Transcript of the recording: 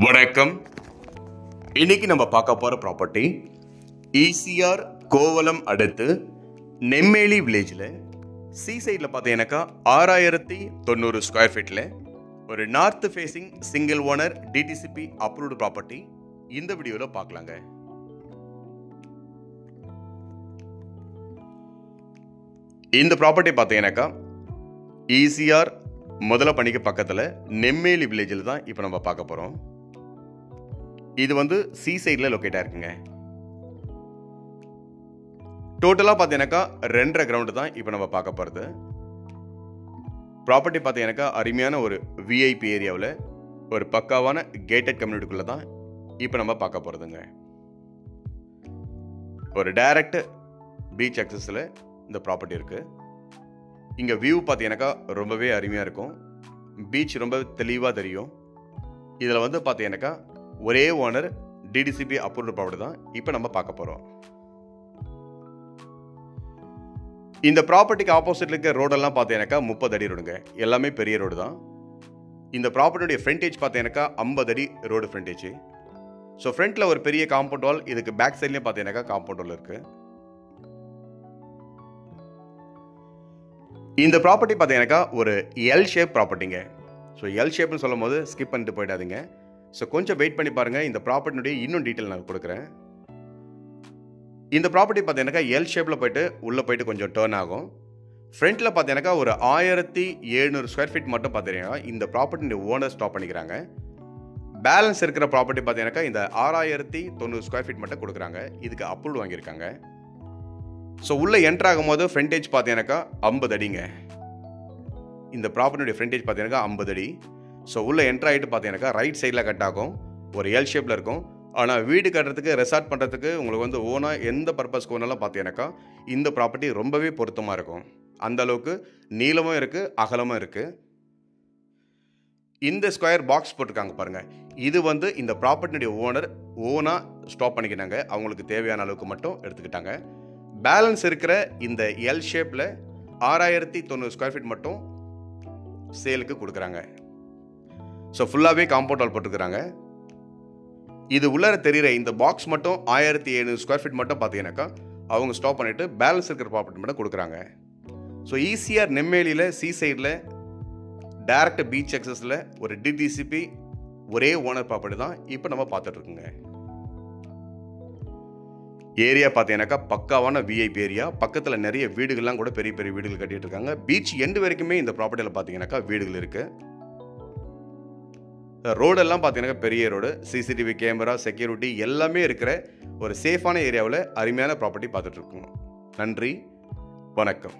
வணக்கம். இன்னைக்கு நம்ம பார்க்க போற ப்ராப்பர்ட்டி ஈசிஆர் கோவலம் அடுத்து நெம்மேலி வில்லேஜில் சி சைடில் பார்த்தீங்கன்னாக்கா 6090 ஸ்கொயர் ஃபீட்டில் ஒரு north facing single owner DTCP approved property இந்த வீடியோவில் பார்க்கலாங்க. இந்த ப்ராப்பர்ட்டி பார்த்தீங்கன்னாக்கா ஈசிஆர் முதல பணிக்கு பக்கத்தில் நெம்மேலி வில்லேஜில் தான் இப்போ நம்ம பார்க்க போகிறோம். இது வந்து சி சைடில் லொக்கேட் ஆயிருக்குங்க. டோட்டலாக பார்த்தீங்கன்னாக்கா 2.5 கிரவுண்டு தான் இப்போ நம்ம பார்க்க போகிறது. ப்ராப்பர்ட்டி பார்த்தீங்கன்னாக்கா அருமையான ஒரு விஐபி ஏரியாவில் ஒரு பக்காவான கேட்டட் கம்யூனிட்டிக்குள்ளே தான் இப்போ நம்ம பார்க்க போகிறதுங்க. ஒரு டைரக்ட் பீச் அக்சஸில் இந்த ப்ராப்பர்ட்டி இருக்குது. இங்கே வியூ பார்த்தீங்கன்னாக்கா ரொம்பவே அருமையாக இருக்கும். பீச் ரொம்ப தெளிவாக தெரியும். இதில் வந்து பார்த்தீங்கன்னாக்கா ஒரே ஓனர் டிடிசிபி அப்ரூவ்டு ப்ராப்பர்ட்டி தான் இப்போ நம்ம பார்க்க போகிறோம். இந்த ப்ராப்பர்ட்டிக்கு ஆப்போசிட்ல இருக்க ரோடெல்லாம் பார்த்தீங்கன்னாக்கா 30 அடி ரோடுங்க. எல்லாமே பெரிய ரோடு தான். இந்த ப்ராப்பர்ட்டியுடைய ஃப்ரண்டேஜ் பார்த்தீங்கன்னாக்கா 50 அடி ரோடு ஃப்ரண்டேஜ். ஸோ ஃப்ரண்ட்டில் ஒரு பெரிய காம்பவுண்ட் வால், இதுக்கு பேக் சைட்லேயும் பார்த்தீங்கன்னாக்கா காம்பவுண்ட் வால் இருக்குது. இந்த ப்ராப்பர்ட்டி பார்த்தீங்கன்னாக்கா ஒரு எல் ஷேப் ப்ராப்பர்ட்டிங்க. ஸோ எல் ஷேப்னு சொல்லும் போது ஸ்கிப் பண்ணிட்டு போயிடாதீங்க. ஸோ கொஞ்சம் வெயிட் பண்ணி பாருங்கள். இந்த ப்ராப்பர்ட்டினுடைய இன்னும் டீட்டெயில் நான் கொடுக்குறேன். இந்த ப்ராப்பர்ட்டி பார்த்தீங்கன்னாக்கா எல் ஷேப்பில் போயிட்டு உள்ளே போயிட்டு கொஞ்சம் டேர்ன் ஆகும். ஃப்ரண்ட்டில் பார்த்தீங்கன்னாக்கா ஒரு 1700 ஸ்கொயர் ஃபீட் மட்டும் பார்த்தீங்கன்னா இந்த ப்ராப்பர்ட்டியுடைய ஓனர் ஸ்டாப் பண்ணிக்கிறாங்க. பேலன்ஸ் இருக்கிற ப்ராப்பர்ட்டி பார்த்தீங்கன்னாக்கா இந்த 6090 ஸ்கொயர் ஃபீட் மட்டும் கொடுக்குறாங்க. இதுக்கு அப்ரூவ் வாங்கியிருக்காங்க. ஸோ உள்ளே என்ட்ரு ஆகும்போது ஃப்ரண்டேஜ் பார்த்தீங்கன்னாக்கா 50 அடிங்க. இந்த ப்ராப்பர்ட்டியுடைய ஃப்ரண்டேஜ் பார்த்தீங்கன்னாக்கா 50 அடி. ஸோ உள்ளே என்ட்ரு ஆகிட்டு பார்த்தீங்கன்னாக்கா ரைட் சைடில் கட் ஆகும். ஒரு எல் ஷேப்பில் இருக்கும். ஆனால் வீடு கட்டுறதுக்கு ரெசார்ட் பண்ணுறதுக்கு உங்களுக்கு வந்து ஓனாக எந்த பர்பஸ்க்கு ஒன்றாலும் பார்த்தீங்கன்னாக்கா இந்த ப்ராப்பர்ட்டி ரொம்பவே பொருத்தமாக இருக்கும். அந்த அளவுக்கு நீளமும் இருக்குது, அகலமும் இருக்குது. இந்த ஸ்கொயர் பாக்ஸ் போட்டிருக்காங்க பாருங்கள். இது வந்து இந்த ப்ராப்பர்ட்டியுடைய ஓனர் ஓனாக ஸ்டாப் பண்ணிக்கிட்டாங்க. அவங்களுக்கு தேவையான அளவுக்கு மட்டும் எடுத்துக்கிட்டாங்க. பேலன்ஸ் இருக்கிற இந்த எல் ஷேப்பில் 6090 ஸ்கொயர் ஃபீட் மட்டும் சேலுக்கு கொடுக்குறாங்க. ஸோ ஃபுல்லாகவே காம்பவுண்ட் வால் போட்டுருக்குறாங்க. இது உள்ளார தெரிகிற இந்த பாக்ஸ் மட்டும் 1700 ஸ்கொயர் ஃபீட் மட்டும் பார்த்தீங்கன்னாக்கா அவங்க ஸ்டாப் பண்ணிவிட்டு பேலன்ஸ் இருக்கிற ப்ராப்பர்ட்டி மட்டும் கொடுக்குறாங்க. ஸோ ஈசிஆர் நெம்மேலியில் சி சைடில் டைரக்ட் பீச் அக்சஸில் ஒரு டிடிசிபி ஒரே ஓனர் ப்ராப்பர்ட்டி தான் இப்போ நம்ம பார்த்துட்ருக்குங்க. ஏரியா பார்த்தீங்கன்னாக்கா பக்காவான விஐபி ஏரியா. பக்கத்தில் நிறைய வீடுகள்லாம் கூட பெரிய பெரிய வீடுகள் கட்டிகிட்டு இருக்காங்க. பீச் எண்டு வரைக்குமே இந்த ப்ராப்பர்ட்டியில் பார்த்தீங்கன்னாக்கா வீடுகள் இருக்குது. ரோடெல்லாம் பார்த்தீங்கன்னா பெரிய ரோடு, சிசிடிவி கேமரா, செக்யூரிட்டி எல்லாமே இருக்கிற ஒரு சேஃபான ஏரியாவில் அருமையான ப்ராப்பர்ட்டி பார்த்துட்ருக்கோம். நன்றி, வணக்கம்.